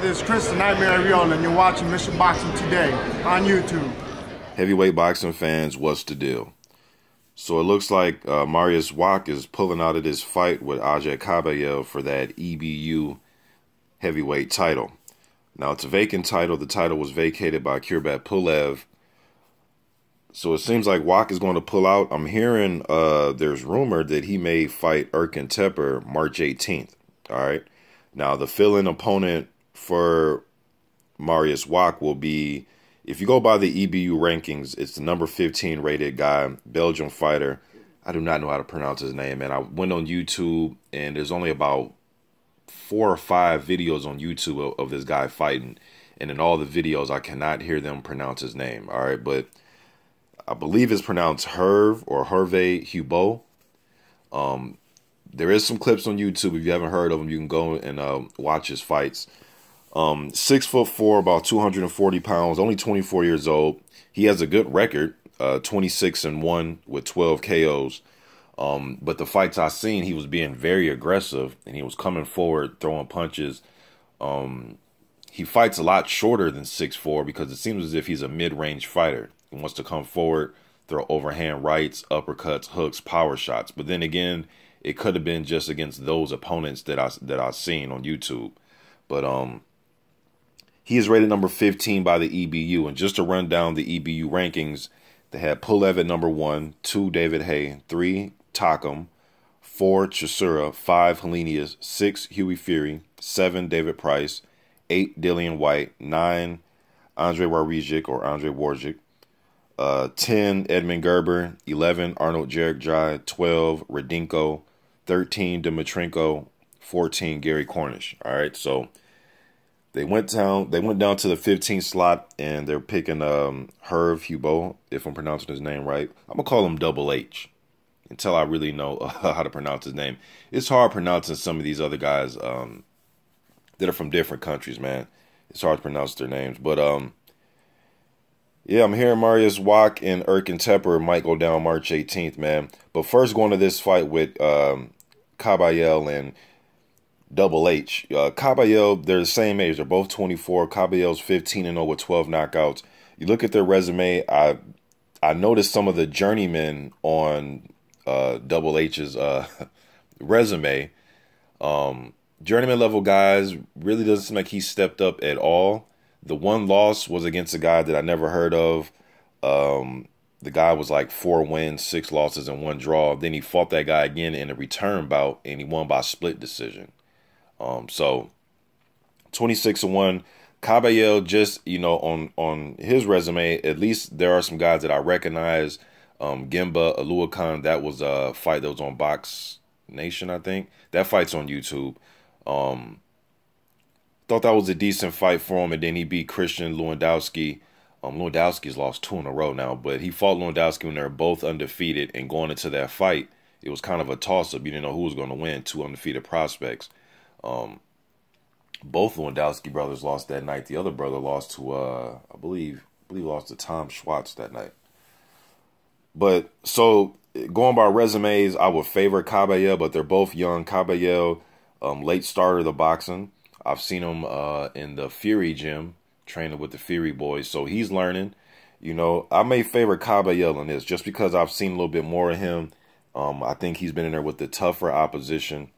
this is Chris the Nightmare Ariola, and you're watching Mission Boxing Today on YouTube. Heavyweight boxing fans, what's the deal? So it looks like Mariusz Wach is pulling out of this fight with Agit Kabayel for that EBU heavyweight title. Now, it's a vacant title. The title was vacated by Pulev. So it seems like Wach is going to pull out. I'm hearing there's rumor that he may fight Erkan Teper March 18th. All right. Now, the fill-in opponent for Mariusz Wach will be, if you go by the EBU rankings, it's the number 15 rated guy, Belgian fighter. I do not know how to pronounce his name, man. I went on YouTube, and there's only about 4 or 5 videos on YouTube of this guy fighting. And in all the videos, I cannot hear them pronounce his name. All right, but I believe it's pronounced Herve or Herve Hubeaux. There is some clips on YouTube. If you haven't heard of him, you can go and watch his fights. 6'4", about 240 pounds, only 24 years old. He has a good record, 26-1 with 12 KOs. But the fights I've seen, he was being very aggressive and he was coming forward, throwing punches. He fights a lot shorter than 6'4" because it seems as if he's a mid-range fighter. He wants to come forward, throw overhand rights, uppercuts, hooks, power shots. But then again, it could have been just against those opponents that I've seen on YouTube. But he is rated number 15 by the EBU. And just to run down the EBU rankings, they had Pulev at number 1, 2 David Haye, 3 Takam, 4 Chisora, 5 Helenius, 6 Hughie Fury, 7 David Price, 8 Dillian White, 9 Andre Warjic, 10 Edmund Gerber, 11 Arnold Jai, 12 Radinko, 13 Dimitrenko, 14 Gary Cornish. All right, so they went down to the 15th slot, and they're picking Herve Hubeaux, if I'm pronouncing his name right. I'm gonna call him Double H until I really know how to pronounce his name. It's hard pronouncing some of these other guys that are from different countries, man. It's hard to pronounce their names, but yeah, I'm hearing Mariusz Wach and Erkan Teper might go down March 18th, man. But first, going to this fight with Kabayel and Double H. Kabayel, they're the same age. They're both 24. Kabayel's 15-0 with 12 knockouts. You look at their resume, I noticed some of the journeymen on Double H's resume. Journeyman level guys, really doesn't seem like he stepped up at all. The one loss was against a guy that I never heard of. The guy was like 4 wins, 6 losses, and 1 draw. Then he fought that guy again in a return bout, and he won by split decision. So 26-1. Kabayel, just, you know, on his resume, at least there are some guys that I recognize. Gimba Aluakan, that was a fight that was on Box Nation, I think. That fight's on YouTube. Thought that was a decent fight for him, and then he beat Christian Lewandowski. Lewandowski's lost 2 in a row now, but he fought Lewandowski when they were both undefeated, and going into that fight, it was kind of a toss-up. You didn't know who was going to win, 2 undefeated prospects. Both Lewandowski brothers lost that night. The other brother lost to, I believe lost to Tom Schwartz that night. But, so, going by resumes, I would favor Kabayel, but they're both young. Kabayel, late starter of the boxing. I've seen him in the Fury gym, training with the Fury boys, so he's learning. You know, I may favor Kabayel in this just because I've seen a little bit more of him. I think he's been in there with the tougher opposition.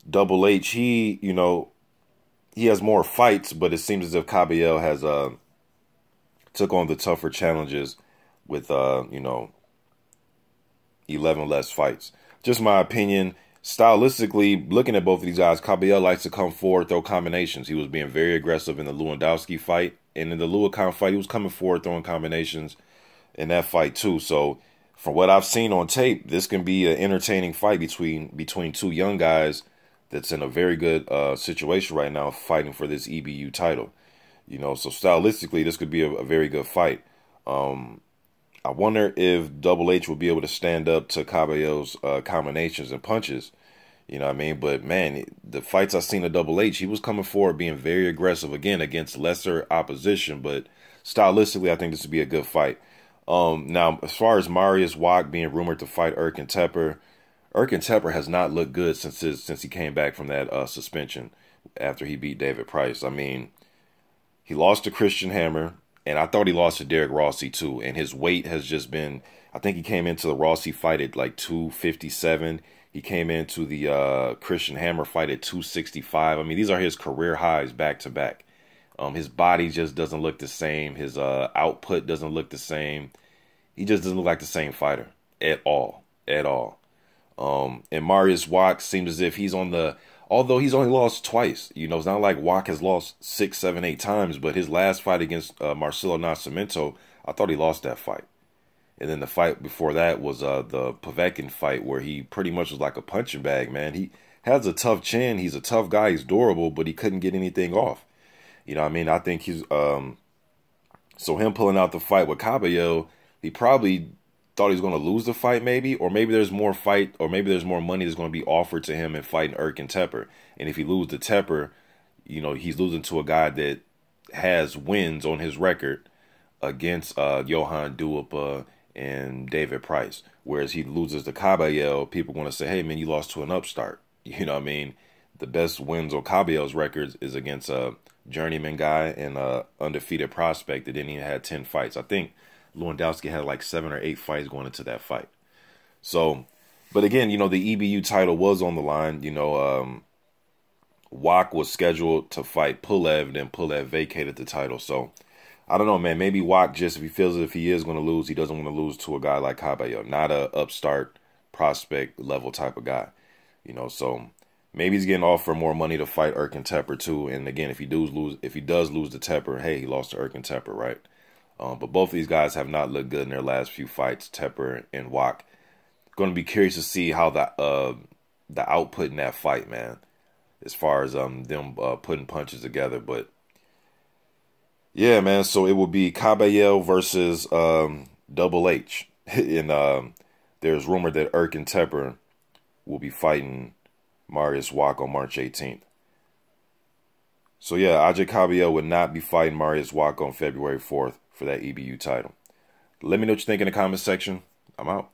Double H, he has more fights, but it seems as if Kabayel has took on the tougher challenges with 11 less fights. Just my opinion. Stylistically, looking at both of these guys, Kabayel likes to come forward, throw combinations. He was being very aggressive in the Lewandowski fight. And in the Lewandowski fight, he was coming forward, throwing combinations in that fight too. So from what I've seen on tape, this can be an entertaining fight between 2 young guys that's in a very good situation right now, fighting for this EBU title. You know, so stylistically, this could be a very good fight. I wonder if Double H will be able to stand up to Kabayel's combinations and punches. You know what I mean? But, man, the fights I've seen of Double H, he was coming forward being very aggressive, again, against lesser opposition. But stylistically, I think this would be a good fight. Now, as far as Mariusz Wach being rumored to fight Erkan Teper, Erkan Teper has not looked good since he came back from that suspension after he beat David Price. I mean, he lost to Christian Hammer, and I thought he lost to Derek Rossi too. And his weight has just been, I think he came into the Rossi fight at like 257. He came into the Christian Hammer fight at 265. I mean, these are his career highs back to back. His body just doesn't look the same. His output doesn't look the same. He just doesn't look like the same fighter at all. At all. And Mariusz Wach seems as if he's on the, although he's only lost twice. You know, it's not like Wach has lost 6, 7, 8 times, but his last fight against Marcelo Nascimento, I thought he lost that fight. And then the fight before that was the vacant fight where he pretty much was like a punching bag, man. He has a tough chin. He's a tough guy. He's durable, but he couldn't get anything off. You know what I mean? I think he's, so him pulling out the fight with Kabayel, he probably thought he was going to lose the fight maybe, or maybe there's more fight, or maybe there's more money that's going to be offered to him in fighting Erkan Teper. And if he loses to Teper, you know, he's losing to a guy that has wins on his record against Johan Duhaupas and David Price. Whereas he loses to Kabayel, people are going to say, hey, man, you lost to an upstart. You know what I mean? The best wins on Kabayel's records is against a journeyman guy and a undefeated prospect that didn't even have 10 fights. I think Lewandowski had like 7 or 8 fights going into that fight. So, but again, you know, the EBU title was on the line. You know, Wach was scheduled to fight Pulev, then Pulev vacated the title. So, I don't know, man. Maybe Wach just, if he feels as if he is going to lose, he doesn't want to lose to a guy like Kabayel, not a upstart prospect level type of guy. You know, so maybe he's getting offered more money to fight Erkan Teper too. And again, if he does lose to Teper, hey, he lost to Erkan Teper, right? But both of these guys have not looked good in their last few fights, Teper and Wach. Going to be curious to see how the output in that fight, man, as far as them putting punches together. But yeah, man, so it will be Kabayel versus Double H. And there's rumor that Erkan Teper will be fighting Mariusz Wach on March 18th. So yeah, Agit Kabayel would not be fighting Mariusz Wach on February 4th for that EBU title. Let me know what you think in the comment section. I'm out.